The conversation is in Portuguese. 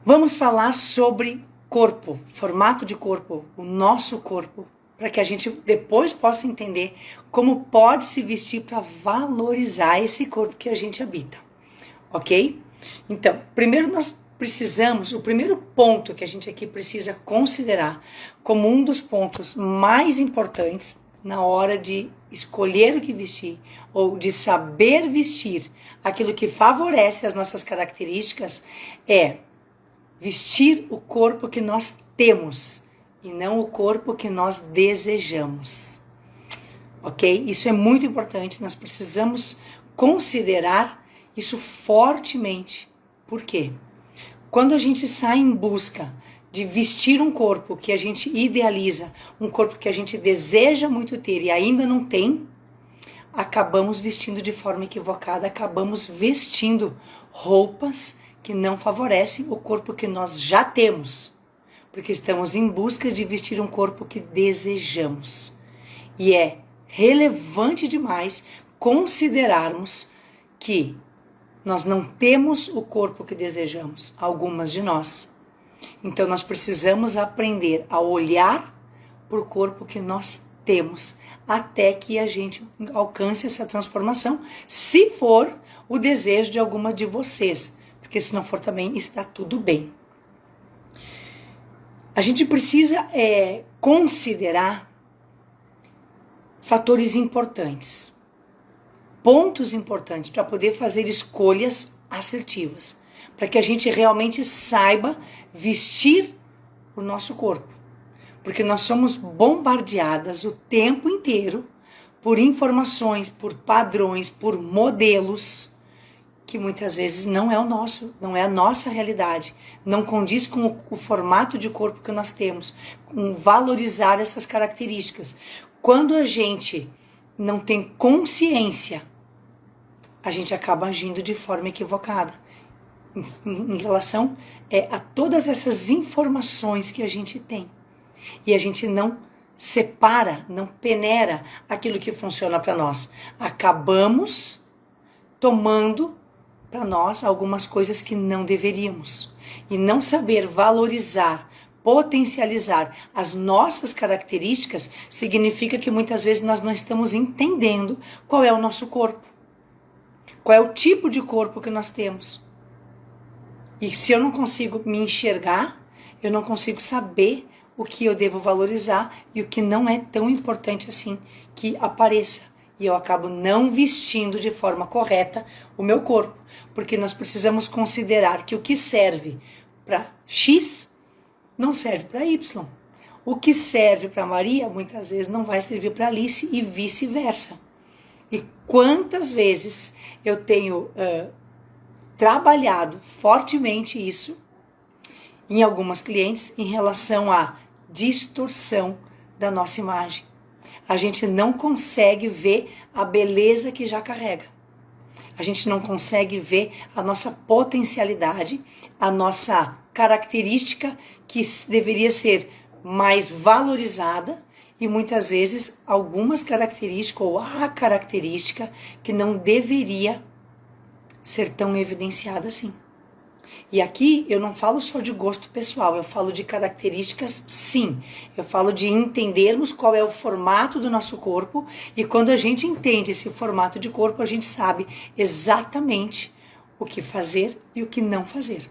Vamos falar sobre corpo, formato de corpo, o nosso corpo, para que a gente depois possa entender como pode se vestir para valorizar esse corpo que a gente habita, ok? Então, primeiro nós precisamos, o primeiro ponto que a gente aqui precisa considerar como um dos pontos mais importantes na hora de escolher o que vestir ou de saber vestir aquilo que favorece as nossas características é vestir o corpo que nós temos e não o corpo que nós desejamos, ok? Isso é muito importante, nós precisamos considerar isso fortemente. Por quê? Quando a gente sai em busca de vestir um corpo que a gente idealiza, um corpo que a gente deseja muito ter e ainda não tem, acabamos vestindo de forma equivocada, acabamos vestindo roupas que não favorecem o corpo que nós já temos, porque estamos em busca de vestir um corpo que desejamos. E é relevante demais considerarmos que nós não temos o corpo que desejamos, algumas de nós. Então nós precisamos aprender a olhar para o corpo que nós temos, até que a gente alcance essa transformação, se for o desejo de alguma de vocês, porque se não for também está tudo bem. A gente precisa considerar fatores importantes, pontos importantes para poder fazer escolhas assertivas, para que a gente realmente saiba vestir o nosso corpo, porque nós somos bombardeadas o tempo inteiro por informações, por padrões, por modelos que muitas vezes não é o nosso, não é a nossa realidade, não condiz com o formato de corpo que nós temos, com valorizar essas características. Quando a gente não tem consciência, a gente acaba agindo de forma equivocada em relação a todas essas informações que a gente tem. E a gente não separa, não peneira aquilo que funciona para nós. Acabamos tomando para nós algumas coisas que não deveríamos. E não saber valorizar, potencializar as nossas características significa que muitas vezes nós não estamos entendendo qual é o nosso corpo. Qual é o tipo de corpo que nós temos. E se eu não consigo me enxergar, eu não consigo saber o que eu devo valorizar e o que não é tão importante assim que apareça. E eu acabo não vestindo de forma correta o meu corpo, porque nós precisamos considerar que o que serve para X não serve para Y. O que serve para Maria muitas vezes não vai servir para Alice e vice-versa. E quantas vezes eu tenho trabalhado fortemente isso em algumas clientes em relação à distorção da nossa imagem. A gente não consegue ver a beleza que já carrega. A gente não consegue ver a nossa potencialidade, a nossa característica que deveria ser mais valorizada e muitas vezes algumas características ou a característica que não deveria ser tão evidenciada assim. E aqui eu não falo só de gosto pessoal, eu falo de características sim. Eu falo de entendermos qual é o formato do nosso corpo e quando a gente entende esse formato de corpo, a gente sabe exatamente o que fazer e o que não fazer.